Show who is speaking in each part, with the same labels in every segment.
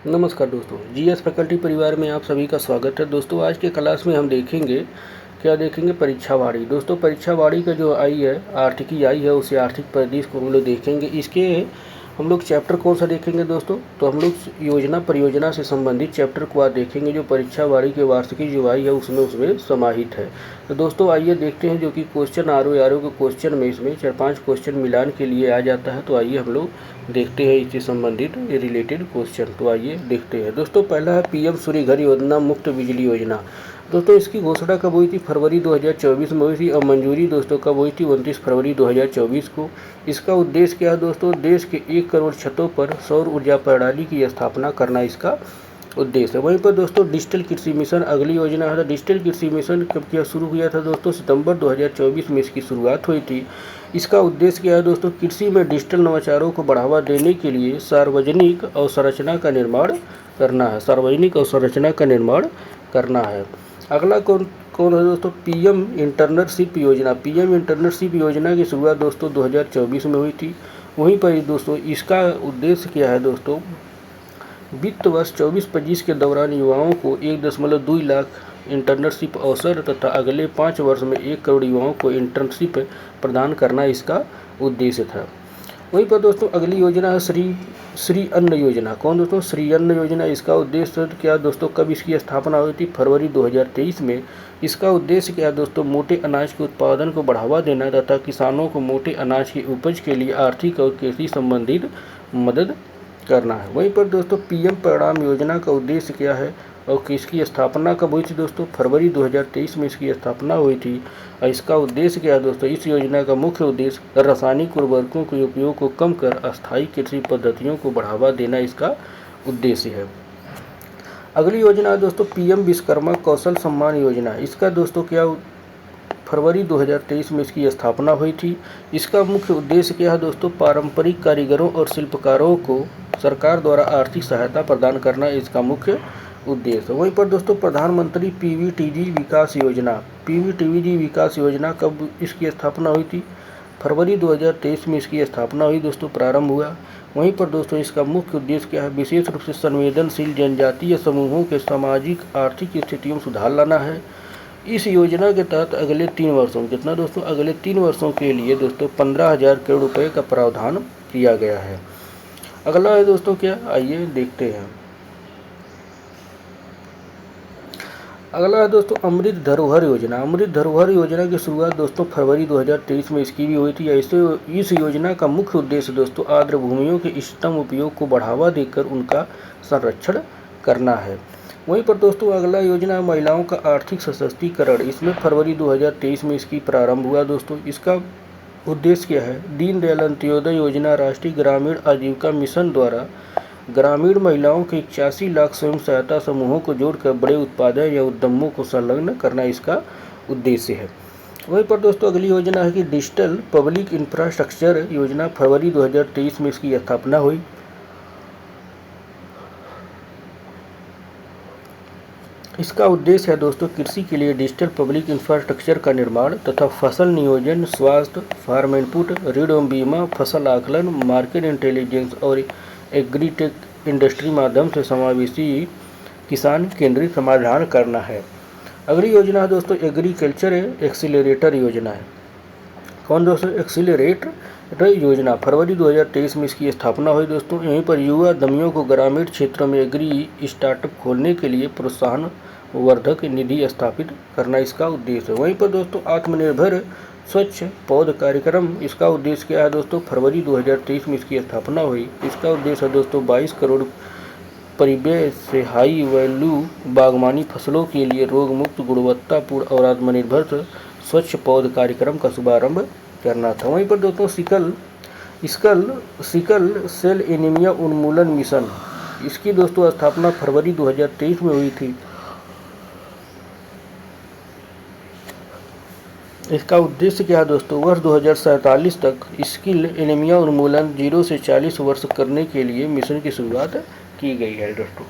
Speaker 1: नमस्कार दोस्तों, GS faculty परिवार में आप सभी का स्वागत है। दोस्तों आज के क्लास में हम देखेंगे परीक्षावाड़ी। दोस्तों परीक्षावाड़ी का जो आई है, आर्थिकी आई है, उसे आर्थिक परिदृश्य को हम लोग देखेंगे। इसके हम लोग चैप्टर कौन सा देखेंगे दोस्तों? तो हम लोग योजना परियोजना से संबंधित चैप्टर को आज देखेंगे, जो परीक्षावाड़ी के वार्षिकी जो आई है उसमें समाहित है। तो दोस्तों आइए देखते हैं, जो कि क्वेश्चन आर ओ के क्वेश्चन में इसमें 4-5 क्वेश्चन मिलान के लिए आ जाता है। तो आइए हम लोग देखते हैं इससे संबंधित रिलेटेड क्वेश्चन। तो आइए देखते हैं दोस्तों। पहला है पीएम सूर्य घर योजना, मुफ्त बिजली योजना। दोस्तों इसकी घोषणा कब हुई थी? फरवरी 2024 में हुई थी। और मंजूरी दोस्तों कब हुई थी? 29 फरवरी 2024 को। इसका उद्देश्य क्या है दोस्तों? देश के 1 करोड़ छतों पर सौर ऊर्जा प्रणाली की स्थापना करना इसका उद्देश्य है। वहीं पर दोस्तों डिजिटल कृषि मिशन अगली योजना है। डिजिटल कृषि मिशन कब किया शुरू किया था दोस्तों? सितंबर 2024 में इसकी शुरुआत हुई थी। इसका उद्देश्य क्या है दोस्तों? कृषि में डिजिटल नवाचारों को बढ़ावा देने के लिए सार्वजनिक अवसंरचना का निर्माण करना है। सार्वजनिक अवसंरचना का निर्माण करना है। अगला कौन कौन है दोस्तों? पीएम इंटर्नशिप योजना। पीएम इंटर्नशिप योजना की शुरुआत दोस्तों 2024 में हुई थी। वहीं पर दोस्तों इसका उद्देश्य क्या है दोस्तों? वित्त वर्ष 24-25 के दौरान युवाओं को 1.2 लाख इंटर्नशिप अवसर तथा अगले 5 वर्ष में 1 करोड़ युवाओं को इंटर्नशिप प्रदान करना इसका उद्देश्य था। वहीं पर दोस्तों अगली योजना है श्री अन्न योजना। कौन दोस्तों? श्री अन्न योजना। इसका उद्देश्य क्या दोस्तों? कब इसकी स्थापना हुई थी? फरवरी 2023 में। इसका उद्देश्य क्या है दोस्तों? मोटे अनाज के उत्पादन को बढ़ावा देना तथा किसानों को मोटे अनाज की उपज के लिए आर्थिक और कृषि संबंधित मदद करना है। वहीं पर दोस्तों पीएम परिणाम योजना का उद्देश्य क्या है और किसकी स्थापना कब हुई थी दोस्तों? फरवरी 2023 में इसकी स्थापना हुई थी। और इसका उद्देश्य क्या है दोस्तों? इस योजना का मुख्य उद्देश्य रासायनिक उर्वरकों के उपयोग को कम कर अस्थायी कृषि पद्धतियों को बढ़ावा देना इसका उद्देश्य है। अगली योजना है दोस्तों पीएम विश्वकर्मा कौशल सम्मान योजना। इसका दोस्तों क्या फरवरी 2023 में इसकी स्थापना हुई थी। इसका मुख्य उद्देश्य क्या है दोस्तों? पारंपरिक कारीगरों और शिल्पकारों को सरकार द्वारा आर्थिक सहायता प्रदान करना इसका मुख्य उद्देश्य। वहीं पर दोस्तों प्रधानमंत्री पीवीटीजी विकास योजना। पीवीटीजी विकास योजना कब इसकी स्थापना हुई थी? फरवरी 2023 में इसकी स्थापना हुई दोस्तों, प्रारंभ हुआ। वहीं पर दोस्तों इसका मुख्य उद्देश्य क्या है? विशेष रूप से संवेदनशील जनजातीय समूहों के सामाजिक आर्थिक स्थितियों में सुधार लाना है। इस योजना के तहत अगले 3 वर्षों कितना दोस्तों? अगले 3 वर्षों के लिए दोस्तों 15,000 करोड़ रुपए का प्रावधान किया गया है। अगला है दोस्तों क्या? आइए देखते हैं। अगला है दोस्तों अमृत धरोहर योजना। अमृत धरोहर योजना की शुरुआत दोस्तों फरवरी 2023 में इसकी भी हुई थी। ऐसे इस योजना का मुख्य उद्देश्य दोस्तों आर्द्र भूमियों के इष्टतम उपयोग को बढ़ावा देकर उनका संरक्षण करना है। वहीं पर दोस्तों अगला योजना है महिलाओं का आर्थिक सशक्तिकरण। इसमें फरवरी 2023 में इसकी प्रारंभ हुआ दोस्तों। इसका उद्देश्य क्या है? दीनदयाल अंत्योदय योजना राष्ट्रीय ग्रामीण आजीविका मिशन द्वारा ग्रामीण महिलाओं के 81 लाख स्वयं सहायता समूहों को जोड़कर बड़े उत्पादन या उद्यमों को संलग्न करना इसका उद्देश्य है। वहीं पर दोस्तों अगली योजना है कि डिजिटल पब्लिक इंफ्रास्ट्रक्चर योजना। फरवरी 2023 में इसकी स्थापना हुई। इसका उद्देश्य है दोस्तों कृषि के लिए डिजिटल पब्लिक इंफ्रास्ट्रक्चर का निर्माण तथा फसल नियोजन, स्वास्थ्य, फार्म इनपुट, ऋण एवं बीमा, फसल आकलन, मार्केट इंटेलिजेंस और एग्रीटेक इंडस्ट्री माध्यम से समावेशी किसान केंद्रित समाधान करना है। अगली योजना है दोस्तों एग्रीकल्चर एक्सीलरेटर योजना है। कौन दोस्तों? एक्सीलरेटर योजना। फरवरी 2023 में इसकी स्थापना हुई दोस्तों। यहीं पर युवा उद्यमियों को ग्रामीण क्षेत्रों में एग्री स्टार्टअप खोलने के लिए प्रोत्साहन वर्धक निधि स्थापित करना इसका उद्देश्य है। वहीं पर दोस्तों आत्मनिर्भर स्वच्छ पौध कार्यक्रम। इसका उद्देश्य क्या है दोस्तों? फरवरी 2023 में इसकी स्थापना हुई। इसका उद्देश्य है दोस्तों 22 करोड़ परिव्यय से हाई वैल्यू बागवानी फसलों के लिए रोग मुक्त, गुणवत्तापूर्ण और आत्मनिर्भर स्वच्छ पौध कार्यक्रम का शुभारंभ करना था। वहीं पर दोस्तों सिकल सेल एनीमिया उन्मूलन मिशन। इसकी दोस्तों स्थापना फरवरी 2023 में हुई थी। इसका उद्देश्य क्या है दोस्तों? वर्ष 2047 तक स्किल एनीमिया उन्मूलन 0 से 40 वर्ष करने के लिए मिशन की शुरुआत की गई है दोस्तों।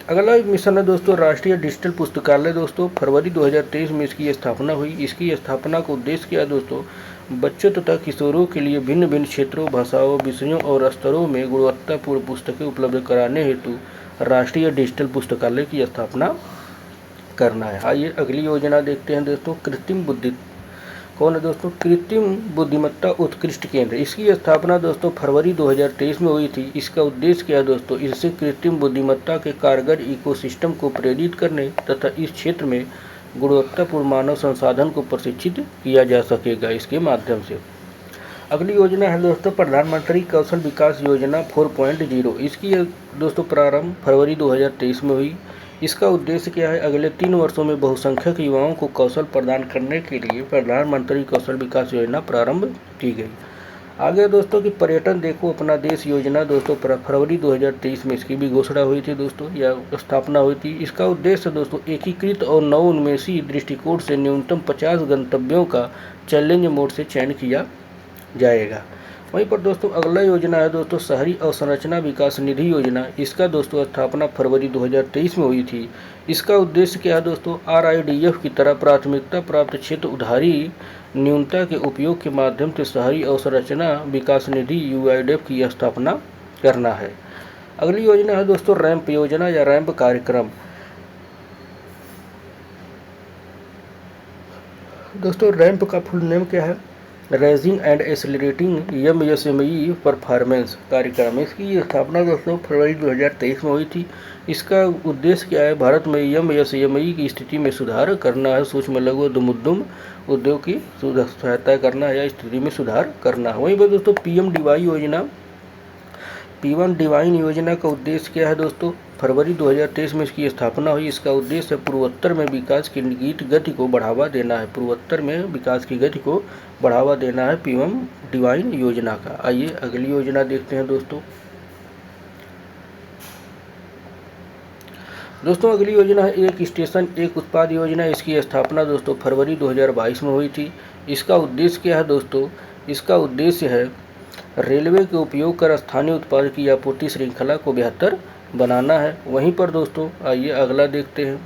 Speaker 1: अगला मिशन है दोस्तों राष्ट्रीय डिजिटल पुस्तकालय। दोस्तों फरवरी 2023 में इसकी स्थापना हुई। इसकी स्थापना का उद्देश्य क्या है दोस्तों? बच्चों तथा किशोरों के लिए भिन्न भिन्न क्षेत्रों, भाषाओं, विषयों और स्तरों में गुणवत्तापूर्ण पुस्तकें उपलब्ध कराने हेतु राष्ट्रीय डिजिटल पुस्तकालय की स्थापना करना है। आइए अगली योजना देखते हैं दोस्तों। कृत्रिम बुद्धि कौन है दोस्तों? कृत्रिम बुद्धिमत्ता उत्कृष्ट केंद्र। इसकी स्थापना दोस्तों फरवरी 2023 में हुई थी। इसका उद्देश्य क्या है दोस्तों? इससे कृत्रिम बुद्धिमत्ता के कारगर इकोसिस्टम को प्रेरित करने तथा इस क्षेत्र में गुणवत्तापूर्ण मानव संसाधन को प्रशिक्षित किया जा सकेगा इसके माध्यम से। अगली योजना है दोस्तों प्रधानमंत्री कौशल विकास योजना 4.0। इसकी दोस्तों प्रारंभ फरवरी 2023 में हुई। इसका उद्देश्य क्या है? अगले 3 वर्षों में बहुसंख्यक युवाओं को कौशल प्रदान करने के लिए प्रधानमंत्री कौशल विकास योजना प्रारंभ की गई। आगे दोस्तों की पर्यटन देखो अपना देश योजना दोस्तों फरवरी 2023 में इसकी भी घोषणा हुई थी दोस्तों, या स्थापना हुई थी। इसका उद्देश्य दोस्तों एकीकृत और नवोन्मेषी दृष्टिकोण से न्यूनतम 50 गंतव्यों का चैलेंज मोड से चयन किया जाएगा। वहीं पर दोस्तों अगला योजना है दोस्तों शहरी अवसंरचना विकास निधि योजना। इसका दोस्तों स्थापना फरवरी 2023 में हुई थी। इसका उद्देश्य क्या है दोस्तों? RIDF की तरह प्राथमिकता प्राप्त क्षेत्र उधारी न्यूनता के उपयोग के माध्यम से शहरी अवसंरचना विकास निधि UIDF की स्थापना करना है। अगली योजना है दोस्तों रैंप योजना या रैंप कार्यक्रम। दोस्तों रैंप का फुल नेम क्या है? Raising and accelerating MSME performance कार्यक्रम। इसकी स्थापना दोस्तों फरवरी 2023 में हुई थी। इसका उद्देश्य क्या है? भारत में MSME की स्थिति में सुधार करना है, सूक्ष्म लघु उद्यम उद्योग की सहायता करना है या स्थिति में सुधार करना है। वहीं पर दोस्तों P1 डिवाइन योजना का उद्देश्य क्या है दोस्तों? फरवरी 2023 में इसकी स्थापना हुई। इसका उद्देश्य पूर्वोत्तर में विकास की गति को बढ़ावा देना है। पूर्वोत्तर में विकास की गति को बढ़ावा देना है P1 डिवाइन योजना का। आइए अगली योजना देखते हैं दोस्तों। अगली योजना है एक स्टेशन एक उत्पाद योजना। इसकी स्थापना दोस्तों फरवरी 2022 में हुई थी। इसका उद्देश्य क्या है दोस्तों? इसका उद्देश्य है रेलवे के उपयोग कर स्थानीय उत्पाद की आपूर्ति श्रृंखला को बेहतर बनाना है। वहीं पर दोस्तों आइए अगला देखते हैं।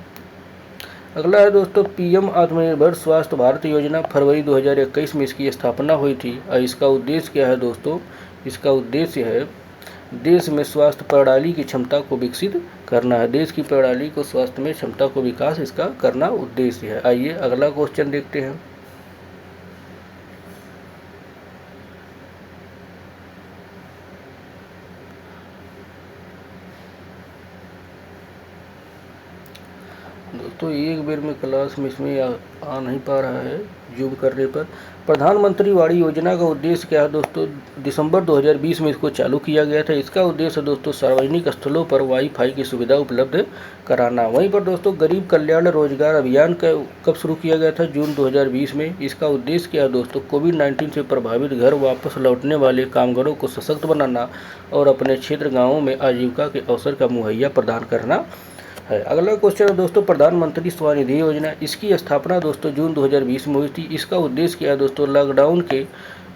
Speaker 1: अगला है दोस्तों PM आत्मनिर्भर स्वास्थ्य भारत योजना। फरवरी 2021 में इसकी स्थापना हुई थी। इसका उद्देश्य क्या है दोस्तों? इसका उद्देश्य है देश में स्वास्थ्य प्रणाली की क्षमता को विकसित करना है। देश की प्रणाली को स्वास्थ्य में क्षमता को विकास इसका करना उद्देश्य है। आइए अगला क्वेश्चन देखते हैं। दोस्तों एक बेर में क्लास में इसमें आ नहीं पा रहा है जूम करने पर। प्रधानमंत्री वाड़ी योजना का उद्देश्य क्या है दोस्तों? दिसंबर 2020 में इसको चालू किया गया था। इसका उद्देश्य दोस्तों सार्वजनिक स्थलों पर वाईफाई की सुविधा उपलब्ध कराना। वहीं पर दोस्तों गरीब कल्याण रोजगार अभियान का कब शुरू किया गया था? जून 2020 में। इसका उद्देश्य क्या है दोस्तों? कोविड-19 से प्रभावित घर वापस लौटने वाले कामगारों को सशक्त बनाना और अपने क्षेत्र गाँवों में आजीविका के अवसर का मुहैया प्रदान करना है। अगला क्वेश्चन है दोस्तों प्रधानमंत्री स्वनिधि योजना। इसकी स्थापना दोस्तों जून 2020 में हुई थी। इसका उद्देश्य क्या है दोस्तों? लॉकडाउन के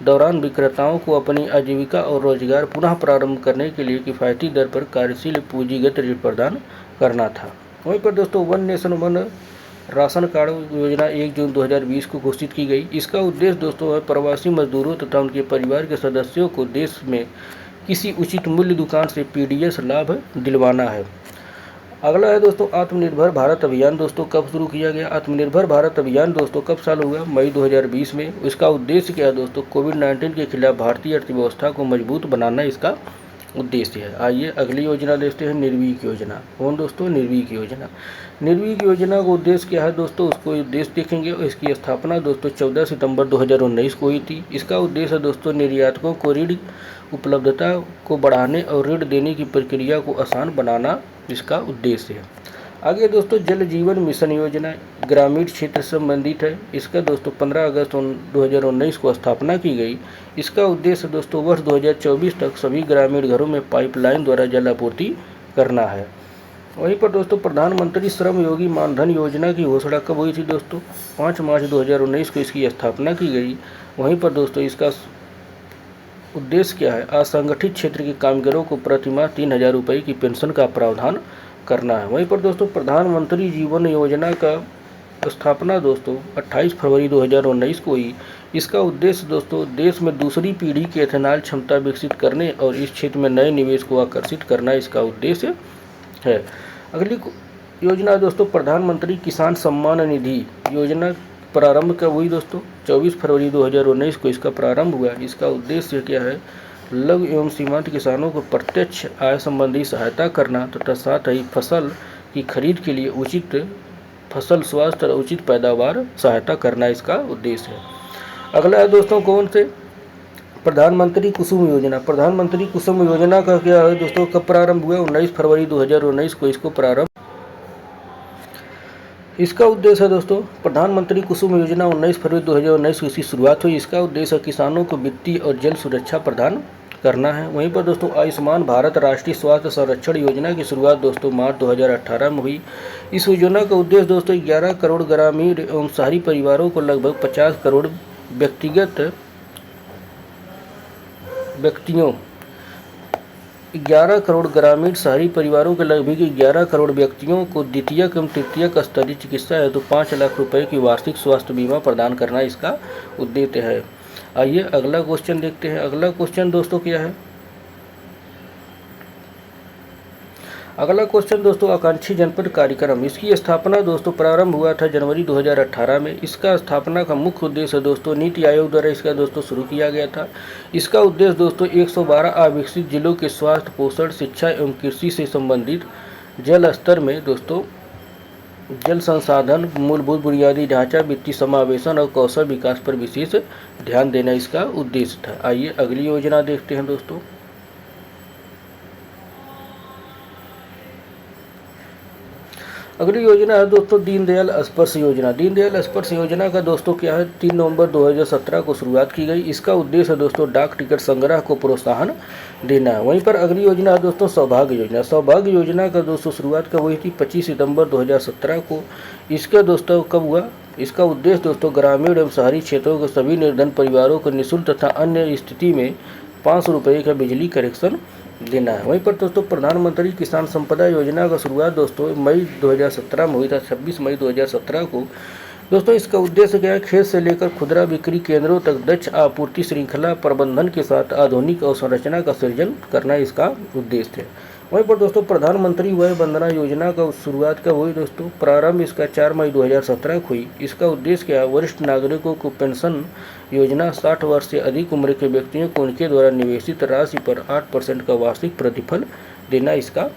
Speaker 1: दौरान विक्रेताओं को अपनी आजीविका और रोजगार पुनः प्रारंभ करने के लिए किफ़ायती दर पर कार्यशील पूंजीगत ऋण प्रदान करना था। वहीं पर दोस्तों one nation one ration card योजना 1 जून 2020 को घोषित की गई। इसका उद्देश्य दोस्तों है प्रवासी मजदूरों तथा उनके परिवार के सदस्यों को देश में किसी उचित मूल्य दुकान से PDS लाभ दिलवाना है। अगला है दोस्तों आत्मनिर्भर भारत अभियान। दोस्तों कब शुरू किया गया? आत्मनिर्भर भारत अभियान दोस्तों कब चालू हुआ? मई 2020 में। इसका उद्देश्य क्या है दोस्तों? कोविड-19 के खिलाफ भारतीय अर्थव्यवस्था को मजबूत बनाना इसका उद्देश्य है। आइए अगली योजना देखते हैं निर्वीक योजना। कौन दोस्तों? निर्वीक योजना। निर्वीक योजना का उद्देश्य क्या है दोस्तों? उसको उद्देश्य देखेंगे। इसकी स्थापना दोस्तों 14 सितंबर 2019 को हुई थी। इसका उद्देश्य दोस्तों निर्यातकों को ऋण उपलब्धता को बढ़ाने और ऋण देने की प्रक्रिया को आसान बनाना इसका उद्देश्य है। आगे दोस्तों जल जीवन मिशन योजना ग्रामीण क्षेत्र से संबंधित है। इसका दोस्तों 15 अगस्त 2019 को स्थापना की गई। इसका उद्देश्य दोस्तों वर्ष 2024 तक सभी ग्रामीण घरों में पाइपलाइन द्वारा जल आपूर्ति करना है। वहीं पर दोस्तों प्रधानमंत्री श्रम योगी मानधन योजना की घोषणा कब हुई थी दोस्तों? 5 मार्च 2019 को इसकी स्थापना की गई। वहीं पर दोस्तों इसका उद्देश्य क्या है? असंगठित क्षेत्र के कामगारों को प्रतिमाह 3000 रुपये की पेंशन का प्रावधान करना है। वहीं पर दोस्तों प्रधानमंत्री जीवन योजना का स्थापना दोस्तों 28 फरवरी 2019 को हुई। इसका उद्देश्य दोस्तों देश में दूसरी पीढ़ी की एथेनॉल क्षमता विकसित करने और इस क्षेत्र में नए निवेश को आकर्षित करना इसका उद्देश्य है। अगली योजना दोस्तों प्रधानमंत्री किसान सम्मान निधि योजना प्रारंभ कब हुई दोस्तों? 24 फरवरी 2019 को इसका प्रारंभ हुआ। इसका उद्देश्य क्या है? लघु एवं सीमांत किसानों को प्रत्यक्ष आय संबंधी सहायता करना तथा साथ ही फसल की खरीद के लिए उचित फसल स्वास्थ्य और उचित पैदावार सहायता करना इसका उद्देश्य है। अगला है दोस्तों कौन से? प्रधानमंत्री कुसुम योजना। प्रधानमंत्री कुसुम योजना का क्या है दोस्तों? कब प्रारंभ हुआ? 19 फरवरी 2019 को इसको प्रारंभ। इसका उद्देश्य है दोस्तों प्रधानमंत्री कुसुम योजना 19 फरवरी 2019 को इसकी शुरुआत हुई। इसका उद्देश्य किसानों को वित्तीय और जल सुरक्षा प्रदान करना है। वहीं पर दोस्तों आयुष्मान भारत राष्ट्रीय स्वास्थ्य संरक्षण योजना की शुरुआत दोस्तों मार्च 2018 में हुई। इस योजना का उद्देश्य दोस्तों 11 करोड़ ग्रामीण एवं शहरी परिवारों को लगभग 50 करोड़ व्यक्तियों 11 करोड़ ग्रामीण शहरी परिवारों के लगभग 11 करोड़ व्यक्तियों को द्वितीयक एवं तृतीयक स्तरीय चिकित्सा हेतु 5 लाख रुपए की वार्षिक स्वास्थ्य बीमा प्रदान करना इसका उद्देश्य है। आइए अगला क्वेश्चन देखते हैं। अगला क्वेश्चन दोस्तों क्या है? अगला क्वेश्चन दोस्तों आकांक्षी जनपद कार्यक्रम। इसकी स्थापना दोस्तों प्रारंभ हुआ था जनवरी 2018 में। इसका स्थापना का मुख्य उद्देश्य दोस्तों नीति आयोग द्वारा इसका दोस्तों शुरू किया गया था। इसका उद्देश्य दोस्तों 112 अविकसित जिलों के स्वास्थ्य, पोषण, शिक्षा एवं कृषि से संबंधित जल स्तर में दोस्तों जल संसाधन, मूलभूत बुनियादी ढांचा, वित्तीय समावेशन और कौशल विकास पर विशेष ध्यान देना इसका उद्देश्य था। आइए अगली योजना देखते हैं दोस्तों। अगली योजना है दोस्तों दीनदयाल स्पर्श योजना। दीनदयाल स्पर्श योजना का दोस्तों क्या है? 3 नवंबर 2017 को शुरुआत की गई। इसका उद्देश्य है दोस्तों डाक टिकट संग्रह को प्रोत्साहन देना है। वहीं पर अगली योजना है दोस्तों सौभाग्य योजना। सौभाग्य योजना का दोस्तों शुरुआत कब हुई थी? 25 सितंबर 2017 को। इसका दोस्तों कब हुआ? इसका उद्देश्य दोस्तों ग्रामीण एवं शहरी क्षेत्रों के सभी निर्धन परिवारों को निःशुल्क तथा अन्य स्थिति में 500 रुपये का बिजली कनेक्शन देना है। वहीं पर दोस्तों प्रधानमंत्री किसान संपदा योजना का शुरुआत दोस्तों मई 2017 में हुई था, 26 मई 2017 को। दोस्तों इसका उद्देश्य क्या है? खेत से लेकर खुदरा बिक्री केंद्रों तक दक्ष आपूर्ति श्रृंखला प्रबंधन के साथ आधुनिक अवसंरचना का सृजन करना इसका उद्देश्य है। वहीं पर दोस्तों प्रधानमंत्री वय वंदना योजना का शुरुआत कब हुई दोस्तों? प्रारंभ इसका 4 मई 2017 को हुई। इसका उद्देश्य क्या है? वरिष्ठ नागरिकों को पेंशन योजना 60 वर्ष से अधिक उम्र के व्यक्तियों को उनके द्वारा निवेशित राशि पर 8% का वार्षिक प्रतिफल देना इसका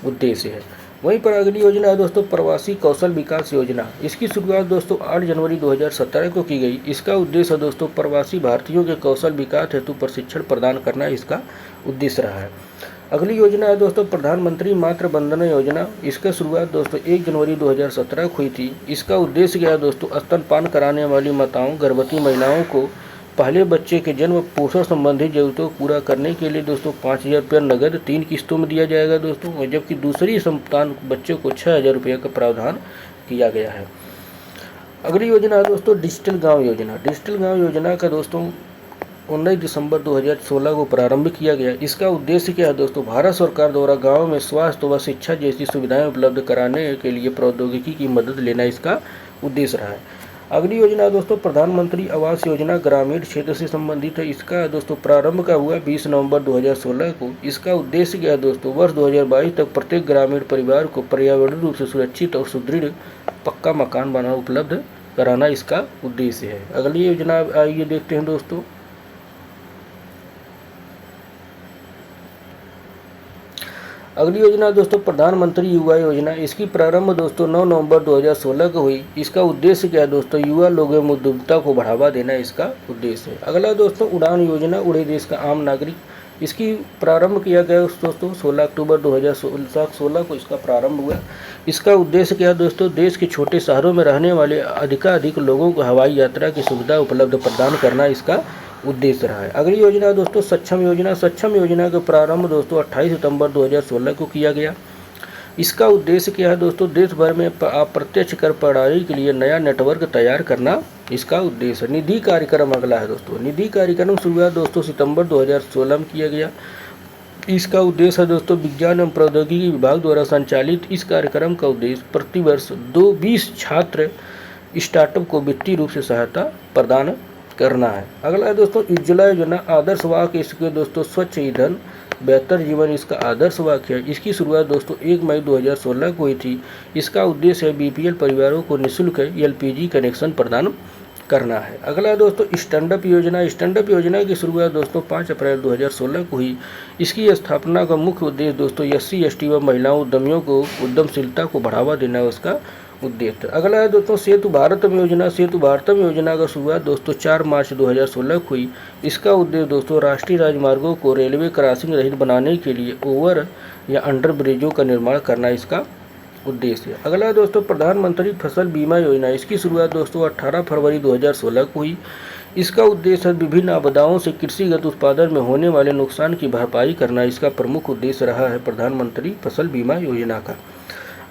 Speaker 1: उद्देश्य है। वहीं पर अगली योजना है दोस्तों प्रवासी कौशल विकास योजना। इसकी शुरुआत दोस्तों 8 जनवरी 2017 को की गई। इसका उद्देश्य दोस्तों प्रवासी भारतीयों के कौशल विकास हेतु प्रशिक्षण प्रदान करना इसका उद्देश्य रहा है। अगली योजना है दोस्तों प्रधानमंत्री मातृ वंदना योजना। इसका शुरुआत दोस्तों 1 जनवरी 2017 को हुई थी। इसका उद्देश्य क्या है दोस्तों? स्तनपान कराने वाली माताओं, गर्भवती महिलाओं को पहले बच्चे के जन्म पोषण संबंधी जरूरतों को पूरा करने के लिए दोस्तों 5,000 रुपया नगद 3 किस्तों में दिया जाएगा दोस्तों, जबकि दूसरी संतान बच्चों को 6,000 रुपये का प्रावधान किया गया है। अगली योजना है दोस्तों डिजिटल गाँव योजना। डिजिटल गाँव योजना का दोस्तों 19 दिसंबर 2016 को प्रारंभ किया गया। इसका उद्देश्य क्या है दोस्तों? भारत सरकार द्वारा गाँव में स्वास्थ्य व शिक्षा जैसी सुविधाएं उपलब्ध कराने के लिए प्रौद्योगिकी की मदद लेना इसका उद्देश्य रहा है। अगली योजना दोस्तों प्रधानमंत्री आवास योजना ग्रामीण क्षेत्र से संबंधित है। इसका दोस्तों प्रारंभ का हुआ 20 नवंबर 2016 को। इसका उद्देश्य क्या है दोस्तों? वर्ष 2022 तक प्रत्येक ग्रामीण परिवार को पर्यावरण रूप से सुरक्षित और सुदृढ़ पक्का मकान बना उपलब्ध कराना इसका उद्देश्य है। अगली योजना आइए देखते हैं दोस्तों। अगली योजना दोस्तों प्रधानमंत्री युवा योजना। इसकी प्रारंभ दोस्तों 9 नवंबर 2016 को हुई। इसका उद्देश्य क्या है दोस्तों? युवा लोगों में उद्यमिता को बढ़ावा देना इसका उद्देश्य है। अगला दोस्तों उड़ान योजना, उड़े देश का आम नागरिक। इसकी प्रारंभ किया गया दोस्तों 16 अक्टूबर 2016 को इसका प्रारंभ हुआ। इसका उद्देश्य क्या है दोस्तों? देश के छोटे शहरों में रहने वाले अधिकाधिक लोगों को हवाई यात्रा की सुविधा उपलब्ध प्रदान करना इसका उद्देश्य रहा है। अगली योजना दोस्तों सक्षम योजना। सक्षम योजना का प्रारंभ दोस्तों 28 सितंबर 2016 को किया गया। इसका उद्देश्य क्या है दोस्तों? देश भर में अप्रत्यक्ष कर प्रणाली के लिए नया नेटवर्क तैयार करना इसका उद्देश्य। निधि कार्यक्रम अगला है दोस्तों। निधि कार्यक्रम शुरुआत दोस्तों सितंबर 2016 में किया गया। इसका उद्देश्य है दोस्तों विज्ञान एवं प्रौद्योगिकी विभाग द्वारा संचालित इस कार्यक्रम का उद्देश्य प्रतिवर्ष 20 छात्र स्टार्टअप को वित्तीय रूप से सहायता प्रदान करना है। अगला है दोस्तों उज्ज्वला योजना, आदर्श वाक्य इसके दोस्तों स्वच्छ ईंधन बेहतर जीवन इसका आदर्श वाक्य है। इसकी शुरुआत दोस्तों 1 मई 2016 को हुई थी। इसका उद्देश्य है बीपीएल परिवारों को निःशुल्क एलपीजी कनेक्शन प्रदान करना है। अगला है दोस्तों स्टैंडअप योजना। स्टैंडअप योजना की शुरुआत दोस्तों 5 अप्रैल 2016 को हुई। इसकी स्थापना का मुख्य उद्देश्य दोस्तों SC ST व महिलाओं उद्यमियों को उद्यमशीलता को बढ़ावा देना है उसका उद्देश्य। अगला है दोस्तों सेतु भारतम योजना। सेतु भारतम योजना का शुरुआत दोस्तों 4 मार्च 2016 को हुई। इसका उद्देश्य दोस्तों राष्ट्रीय राजमार्गों को रेलवे क्रॉसिंग रहित बनाने के लिए ओवर या अंडर ब्रिजों का निर्माण करना इसका उद्देश्य है। अगला है दोस्तों प्रधानमंत्री फसल बीमा योजना। इसकी शुरुआत दोस्तों 18 फरवरी 2016 को हुई। इसका उद्देश्य विभिन्न आपदाओं से कृषिगत उत्पादन में होने वाले नुकसान की भरपाई करना इसका प्रमुख उद्देश्य रहा है प्रधानमंत्री फसल बीमा योजना का।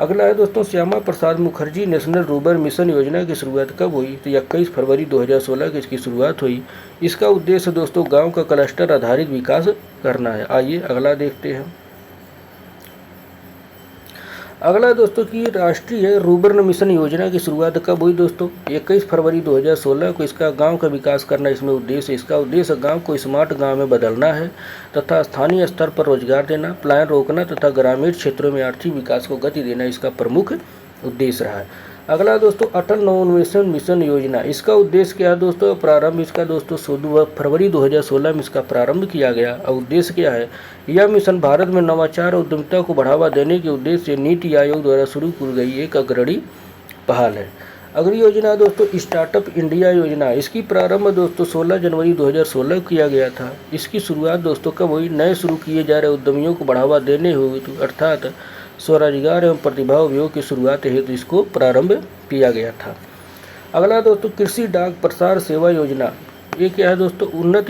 Speaker 1: अगला है दोस्तों Shyama Prasad Mukherjee national rural mission योजना की शुरुआत कब हुई? तो 21 फरवरी 2016 की इसकी शुरुआत हुई। इसका उद्देश्य दोस्तों गांव का क्लस्टर आधारित विकास करना है। आइए अगला देखते हैं। अगला दोस्तों की राष्ट्रीय रूरल मिशन योजना की शुरुआत कब हुई? दोस्तों 21 फरवरी 2016 को। इसका गांव का विकास करना इसमें उद्देश्य। इसका उद्देश्य गांव को स्मार्ट गांव में बदलना है तथा स्थानीय स्तर पर रोजगार देना, पलायन रोकना तथा ग्रामीण क्षेत्रों में आर्थिक विकास को गति देना इसका प्रमुख उद्देश्य रहा है। अगला दोस्तों अटल नवोन्मेषण मिशन योजना। इसका उद्देश्य क्या है दोस्तों? प्रारंभ इसका दोस्तों 16 फरवरी 2016 में इसका प्रारंभ किया गया। और उद्देश्य क्या है? यह मिशन भारत में नवाचार और उद्यमिता को बढ़ावा देने के उद्देश्य से नीति आयोग द्वारा शुरू की गई एक अग्रणी पहल है। अगली योजना दोस्तों स्टार्टअप इंडिया योजना। इसकी प्रारंभ दोस्तों 16 जनवरी 2016 किया गया था। इसकी शुरुआत दोस्तों कब हुई? नए शुरू किए जा रहे उद्यमियों को बढ़ावा देने हुई अर्थात स्वरोजगार एवं प्रतिभा उपयोग की शुरुआत हेतु इसको प्रारंभ किया गया था। अगला दोस्तों कृषि डाक प्रसार सेवा योजना। ये क्या है दोस्तों? उन्नत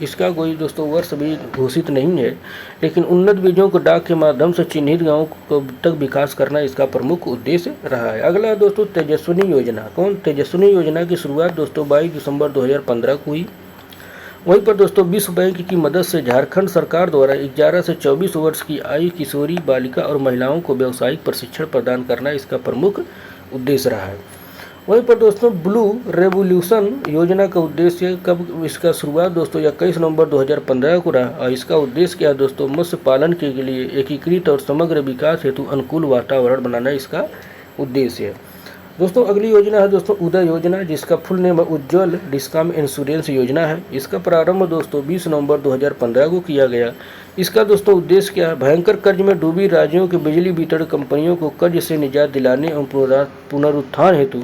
Speaker 1: इसका कोई दोस्तों वर्ष भी घोषित नहीं है, लेकिन उन्नत बीजों को डाक के माध्यम से चिन्हित गाँव को तक विकास करना इसका प्रमुख उद्देश्य रहा है। अगला दोस्तों तेजस्विनी योजना। कौन? तेजस्विनी योजना की शुरुआत दोस्तों 22 दिसंबर 2015 को हुई। वहीं पर दोस्तों विश्व बैंक की मदद से झारखंड सरकार द्वारा 11 से 24 वर्ष की आयु किशोरी बालिका और महिलाओं को व्यावसायिक प्रशिक्षण प्रदान करना इसका प्रमुख उद्देश्य रहा है। वहीं पर दोस्तों ब्लू रेवोल्यूशन योजना का उद्देश्य कब? इसका शुरुआत दोस्तों 21 नवंबर 2015 को रहा और इसका उद्देश्य क्या है दोस्तों? मत्स्य पालन के लिए एकीकृत और समग्र विकास हेतु अनुकूल वातावरण बनाना इसका उद्देश्य है। दोस्तों अगली योजना है दोस्तों उदय योजना, जिसका फुल नेम उज्ज्वल डिस्कॉम इंश्योरेंस योजना है। इसका प्रारंभ दोस्तों 20 नवंबर 2015 को किया गया। इसका दोस्तों उद्देश्य क्या है? भयंकर कर्ज में डूबी राज्यों के बिजली वितरण कंपनियों को कर्ज से निजात दिलाने एवं पुनरुत्थान हेतु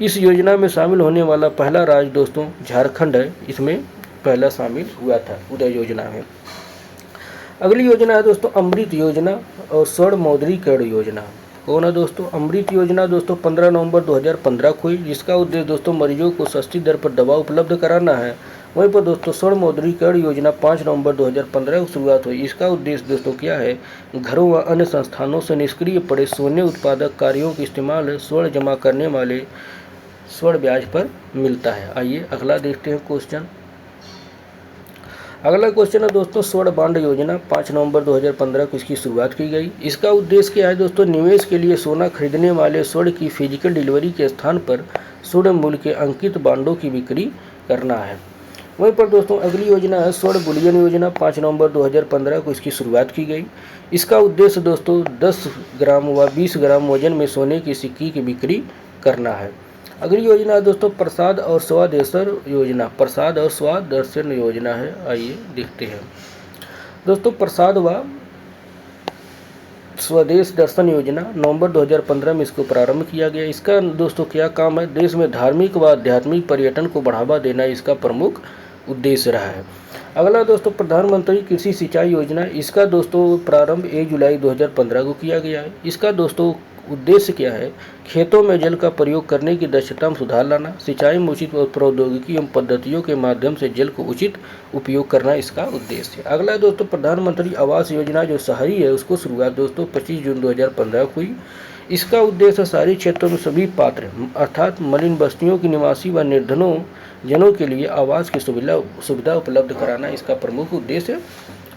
Speaker 1: इस योजना में शामिल होने वाला पहला राज्य दोस्तों झारखंड है। इसमें पहला शामिल हुआ था उदय योजना में। अगली योजना है दोस्तों अमृत योजना और स्वर्ण मौद्रीकरण योजना। कौन है दोस्तों? अमृत योजना दोस्तों 15 नवंबर 2015 को हुई, जिसका उद्देश्य दोस्तों मरीजों को सस्ती दर पर दवा उपलब्ध कराना है। वहीं पर दोस्तों स्वर्ण मौद्रीकरण योजना 5 नवंबर 2015 को शुरुआत हुई। इसका उद्देश्य दोस्तों क्या है? घरों व अन्य संस्थानों से निष्क्रिय पड़े सोने उत्पादक कार्यों के इस्तेमाल स्वर्ण जमा करने वाले स्वर्ण ब्याज पर मिलता है। आइए अगला देखते हैं क्वेश्चन। अगला क्वेश्चन है दोस्तों स्वर्ण बॉन्ड योजना। 5 नवंबर 2015 को इसकी शुरुआत की गई। इसका उद्देश्य क्या है दोस्तों? निवेश के लिए सोना खरीदने वाले स्वर्ण की फिजिकल डिलीवरी के स्थान पर स्वर्ण मूल्य के अंकित बॉन्डों की बिक्री करना है। वहीं पर दोस्तों अगली योजना है स्वर्ण बुलियन योजना। 5 नवंबर 2015 को इसकी शुरुआत की गई। इसका उद्देश्य दोस्तों 10 ग्राम व 20 ग्राम वजन में सोने की सिक्की की बिक्री करना है। अगली योजना है दोस्तों प्रसाद और स्वदेशन योजना। प्रसाद और स्वदर्शन योजना है। आइए देखते हैं दोस्तों प्रसाद व स्वदेश दर्शन योजना नवंबर 2015 में इसको प्रारंभ किया गया। इसका दोस्तों क्या काम है? देश में धार्मिक व आध्यात्मिक पर्यटन को बढ़ावा देना इसका प्रमुख उद्देश्य रहा है। अगला दोस्तों प्रधानमंत्री कृषि सिंचाई योजना। इसका दोस्तों प्रारंभ 1 जुलाई 2015 को किया गया है। इसका दोस्तों उद्देश्य क्या है? खेतों में जल का प्रयोग करने की दक्षता में सुधार लाना, सिंचाई में उचित प्रौद्योगिकी एवं पद्धतियों के माध्यम से जल को उचित उपयोग करना इसका उद्देश्य है। अगला दोस्तों प्रधानमंत्री आवास योजना जो शहरी है उसको शुरुआत दोस्तों 25 जून 2015 को हुई। इसका उद्देश्य शहरी क्षेत्रों में सभी पात्र अर्थात मलिन बस्तियों के निवासी व निर्धनों जनों के लिए आवास की सुविधा उपलब्ध कराना इसका प्रमुख उद्देश्य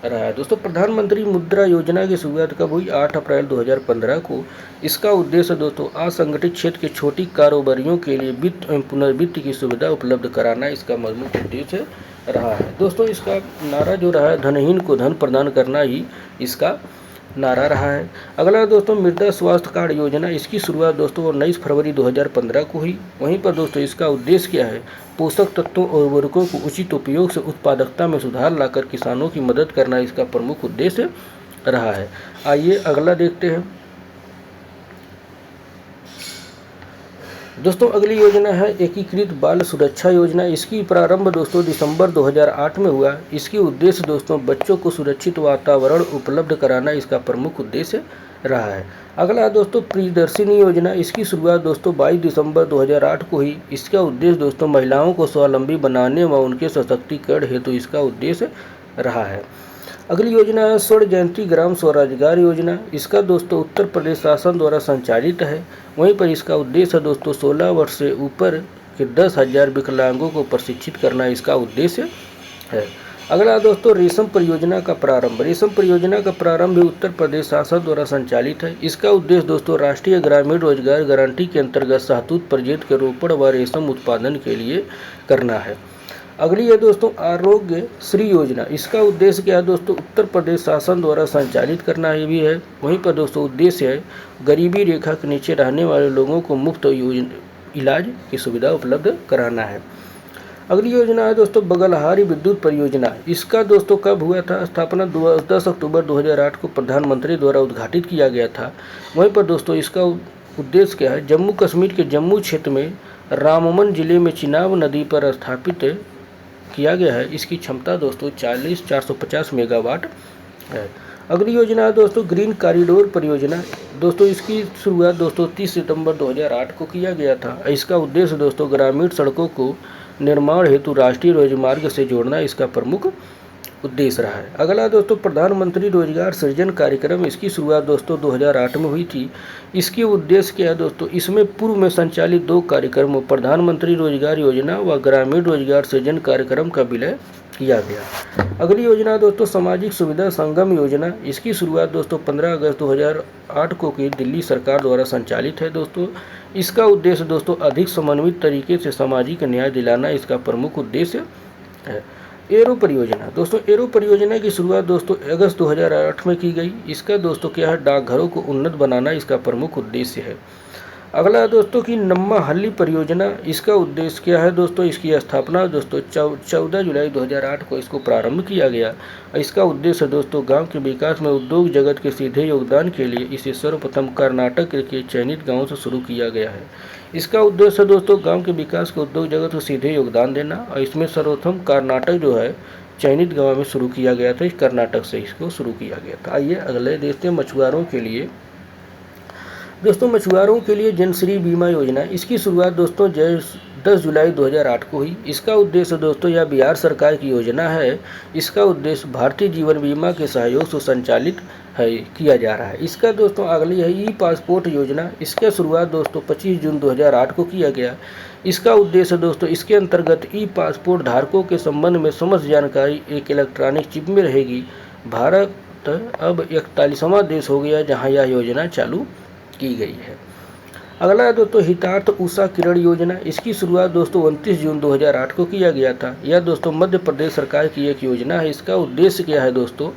Speaker 1: रहा है। दोस्तों प्रधानमंत्री मुद्रा योजना की शुरुआत कब हुई? 8 अप्रैल 2015 को। इसका उद्देश्य दोस्तों असंगठित क्षेत्र के छोटी कारोबारियों के लिए वित्त एवं पुनर्वित्त की सुविधा उपलब्ध कराना इसका प्रमुख उद्देश्य रहा है। दोस्तों इसका नारा जो रहा है, धनहीन को धन प्रदान करना ही इसका नारा रहा है। अगला दोस्तों मृदा स्वास्थ्य कार्ड योजना, इसकी शुरुआत दोस्तों 19 फरवरी 2015 को हुई। वहीं पर दोस्तों इसका उद्देश्य क्या है? पोषक तत्वों और उर्वरकों को उचित उपयोग से उत्पादकता में सुधार लाकर किसानों की मदद करना इसका प्रमुख उद्देश्य रहा है। आइए अगला देखते हैं। दोस्तों अगली योजना है एकीकृत बाल सुरक्षा योजना। इसकी प्रारंभ दोस्तों दिसंबर 2008 में हुआ। इसकी उद्देश्य दोस्तों बच्चों को सुरक्षित वातावरण उपलब्ध कराना इसका प्रमुख उद्देश्य रहा है। अगला दोस्तों प्रियदर्शिनी योजना, इसकी शुरुआत दोस्तों 22 दिसंबर 2008 को हुई। इसका उद्देश्य दोस्तों महिलाओं को स्वावलंबी बनाने व उनके सशक्तिकरण हेतु इसका उद्देश्य रहा है। अगली योजना है स्वर्ण जयंती ग्राम स्वरोजगार योजना। इसका दोस्तों उत्तर प्रदेश शासन द्वारा संचालित है। वहीं पर इसका उद्देश्य दोस्तों 16 वर्ष से ऊपर के 10,000 विकलांगों को प्रशिक्षित करना इसका उद्देश्य है। अगला दोस्तों रेशम परियोजना का प्रारंभ। रेशम परियोजना का प्रारंभ भी उत्तर प्रदेश शासन द्वारा संचालित है। इसका उद्देश्य दोस्तों राष्ट्रीय ग्रामीण रोजगार गारंटी के अंतर्गत शहतूत प्रोजेक्ट के रोपण व रेशम उत्पादन के लिए करना है। अगली है दोस्तों आरोग्य श्री योजना। इसका उद्देश्य क्या है दोस्तों? उत्तर प्रदेश शासन द्वारा संचालित करना ये भी है। वहीं पर दोस्तों उद्देश्य है गरीबी रेखा के नीचे रहने वाले लोगों को मुफ्त इलाज की सुविधा उपलब्ध कराना है। अगली योजना है दोस्तों बगलहारी विद्युत परियोजना। इसका दोस्तों कब हुआ था? स्थापना 10 अक्टूबर 2008 को प्रधानमंत्री द्वारा उद्घाटित किया गया था। वहीं पर दोस्तों इसका उद्देश्य क्या है? जम्मू कश्मीर के जम्मू क्षेत्र में रामबन जिले में चिनाब नदी पर स्थापित किया गया है। इसकी क्षमता दोस्तों 450 मेगावाट है। अगली योजना है दोस्तों ग्रीन कॉरिडोर परियोजना। दोस्तों इसकी शुरुआत दोस्तों 30 सितंबर 2008 को किया गया था। इसका उद्देश्य दोस्तों ग्रामीण सड़कों को निर्माण हेतु राष्ट्रीय राजमार्ग से जोड़ना इसका प्रमुख उद्देश्य रहा है। अगला दोस्तों प्रधानमंत्री रोजगार सृजन कार्यक्रम। इसकी शुरुआत दोस्तों 2008 में हुई थी। इसके उद्देश्य क्या है दोस्तों? इसमें पूर्व में संचालित 2 कार्यक्रमों प्रधानमंत्री रोजगार योजना व ग्रामीण रोजगार सृजन कार्यक्रम का विलय किया गया। अगली योजना दोस्तों सामाजिक सुविधा संगम योजना। इसकी शुरुआत दोस्तों 15 अगस्त 2008 को की दिल्ली सरकार द्वारा संचालित है। दोस्तों इसका उद्देश्य दोस्तों अधिक समन्वित तरीके से सामाजिक न्याय दिलाना इसका प्रमुख उद्देश्य है। एरो परियोजना। दोस्तों एरो परियोजना की शुरुआत दोस्तों अगस्त 2008 में की गई। इसका दोस्तों क्या है? डाकघरों को उन्नत बनाना इसका प्रमुख उद्देश्य है। अगला दोस्तों की नम्माहल्ली परियोजना। इसका उद्देश्य क्या है दोस्तों? इसकी स्थापना दोस्तों 14 जुलाई 2008 को इसको प्रारंभ किया गया। इसका उद्देश्य दोस्तों गांव के विकास में उद्योग जगत के सीधे योगदान के लिए इसे सर्वप्रथम कर्नाटक के चयनित गाँव से शुरू किया गया है। इसका उद्देश्य दोस्तों गांव के विकास को उद्योग जगत को सीधे योगदान देना और इसमें सर्वप्रथम कर्नाटक जो है चयनित गाँव में शुरू किया गया था। इस कर्नाटक से इसको शुरू किया गया था। आइए अगले देखते हैं मछुआरों के लिए। दोस्तों मछुआरों के लिए जनश्री बीमा योजना। इसकी शुरुआत दोस्तों 10 जुलाई 2008 को हुई। इसका उद्देश्य दोस्तों यह बिहार सरकार की योजना है। इसका उद्देश्य भारतीय जीवन बीमा के सहयोग से संचालित है किया जा रहा है। इसका दोस्तों अगली है ई पासपोर्ट योजना। इसका शुरुआत दोस्तों 25 जून 2008 को किया गया। इसका उद्देश्य दोस्तों इसके अंतर्गत ई पासपोर्ट धारकों के संबंध में समस्त जानकारी एक इलेक्ट्रॉनिक चिप में रहेगी। भारत अब 41वां देश हो गया जहां यह योजना चालू की गई है। अगला दोस्तों हितार्थ उषा किरण योजना। इसकी शुरुआत दोस्तों 29 जून 2008 को किया गया था। यह दोस्तों मध्य प्रदेश सरकार की एक योजना है। इसका उद्देश्य क्या है दोस्तों?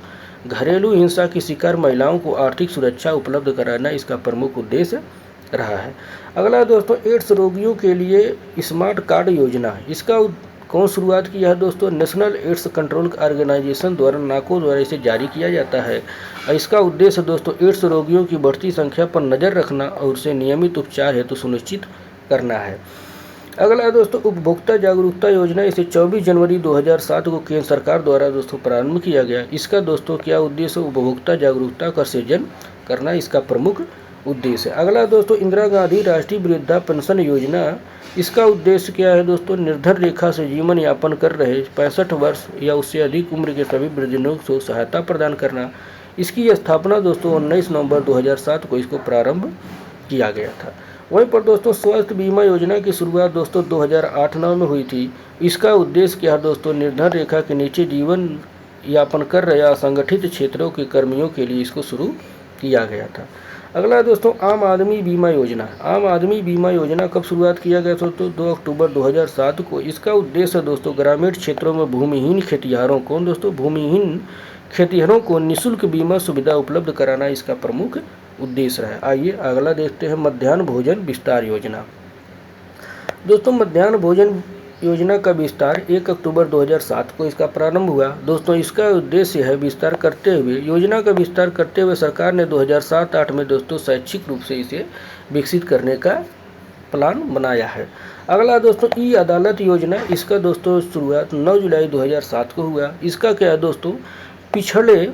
Speaker 1: घरेलू हिंसा की शिकार महिलाओं को आर्थिक सुरक्षा उपलब्ध कराना इसका प्रमुख उद्देश्य रहा है। अगला दोस्तों एड्स रोगियों के लिए स्मार्ट कार्ड योजना। इसका कौन शुरुआत किया है दोस्तों? नेशनल एड्स कंट्रोल ऑर्गेनाइजेशन द्वारा नाको द्वारा इसे जारी किया जाता है। इसका उद्देश्य दोस्तों एड्स रोगियों की बढ़ती संख्या पर नज़र रखना और उसे नियमित उपचार हेतु सुनिश्चित करना है। अगला दोस्तों उपभोक्ता जागरूकता योजना। इसे 24 जनवरी 2007 को केंद्र सरकार द्वारा दोस्तों प्रारंभ किया गया। इसका दोस्तों क्या उद्देश्य? उपभोक्ता जागरूकता का सृजन करना इसका प्रमुख उद्देश्य है। अगला दोस्तों इंदिरा गांधी राष्ट्रीय वृद्धा पेंशन योजना। इसका उद्देश्य क्या है दोस्तों? निर्धन रेखा से जीवन यापन कर रहे 65 वर्ष या उससे अधिक उम्र के सभी वृद्धजनों को सहायता प्रदान करना। इसकी स्थापना दोस्तों 19 नवंबर 2007 को इसको प्रारंभ किया गया था। वहीं पर दोस्तों स्वास्थ्य बीमा योजना की शुरुआत दोस्तों 2008-9 में हुई थी। इसका उद्देश्य क्या है दोस्तों? निर्धन रेखा के नीचे जीवन यापन कर रहे असंगठित क्षेत्रों के कर्मियों के लिए इसको शुरू किया गया था। अगला दोस्तों आम आदमी बीमा योजना। आम आदमी बीमा योजना कब शुरुआत किया गया था? तो 2 अक्टूबर 2007 को। इसका उद्देश्य दोस्तों ग्रामीण क्षेत्रों में भूमिहीन खेतिहरों को भूमिहीन खेतिहरों को निःशुल्क बीमा सुविधा उपलब्ध कराना इसका प्रमुख उद्देश्य है। आइए अगला देखते हैं मध्याह्न भोजन विस्तार योजना। दोस्तों मध्याह्न भोजन योजना का विस्तार 1 अक्टूबर 2007 को इसका प्रारंभ हुआ। दोस्तों इसका उद्देश्य है योजना का विस्तार करते हुए सरकार ने 2007-08 में दोस्तों शैक्षिक रूप से इसे विकसित करने का प्लान बनाया है। अगला दोस्तों ई अदालत योजना। इसका दोस्तों शुरुआत 9 जुलाई 2007 को हुआ। इसका क्या है दोस्तों? पिछड़े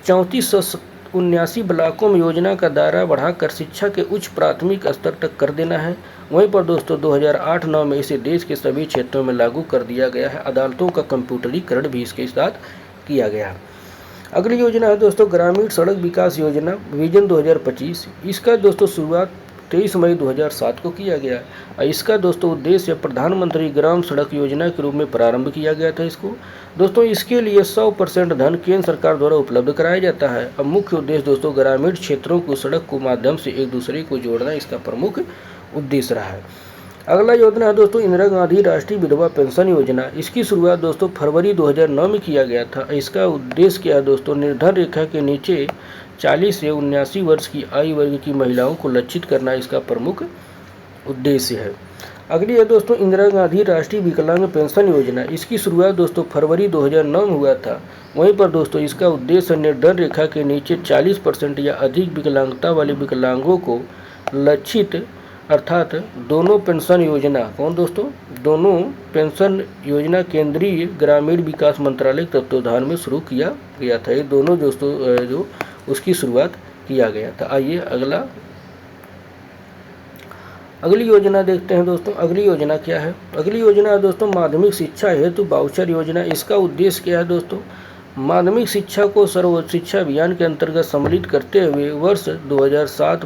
Speaker 1: 3479 ब्लॉकों में योजना का दायरा बढ़ाकर शिक्षा के उच्च प्राथमिक स्तर तक कर देना है। वहीं पर दोस्तों 2008-09 में इसे देश के सभी क्षेत्रों में लागू कर दिया गया है। अदालतों का कंप्यूटरीकरण भी इसके साथ किया गया। अगली योजना है दोस्तों ग्रामीण सड़क विकास योजना विजन 2025। इसका दोस्तों शुरुआत 23 मई 2007 को किया गया। इसका दोस्तों उद्देश्य प्रधानमंत्री ग्राम सड़क योजना के रूप में प्रारंभ किया गया था इसको। दोस्तों इसके लिए 100% धन केंद्र सरकार द्वारा उपलब्ध कराया जाता है। अब मुख्य उद्देश्य दोस्तों ग्रामीण क्षेत्रों को सड़क के माध्यम से एक दूसरे को जोड़ना इसका प्रमुख उद्देश्य रहा है। अगला योजना है दोस्तों इंदिरा गांधी राष्ट्रीय विधवा पेंशन योजना। इसकी शुरुआत दोस्तों फरवरी 2009 में किया गया था। इसका उद्देश्य क्या है दोस्तों? निर्धन रेखा के नीचे 40 से 79 वर्ष की आयु वर्ग की महिलाओं को लक्षित करना इसका प्रमुख उद्देश्य है। अगली है दोस्तों इंदिरा गांधी राष्ट्रीय विकलांग पेंशन योजना। इसकी शुरुआत दोस्तों फरवरी 2009 में हुआ था। वहीं पर दोस्तों इसका उद्देश्य निर्धन रेखा के नीचे 40% या अधिक विकलांगता वाले विकलांगों को लक्षित अर्थात दोनों पेंशन योजना दोनों पेंशन योजना केंद्रीय ग्रामीण विकास मंत्रालय के तत्वाधान में शुरू किया गया था। ये दोनों दोस्तों जो उसकी शुरुआत किया गया था। आइए अगली योजना देखते हैं दोस्तों। अगली योजना क्या है? अगली योजना है दोस्तों माध्यमिक शिक्षा हेतु वाउचर योजना। इसका उद्देश्य क्या है दोस्तों? माध्यमिक शिक्षा को सर्व शिक्षा अभियान के अंतर्गत सम्मिलित करते हुए वर्ष 2007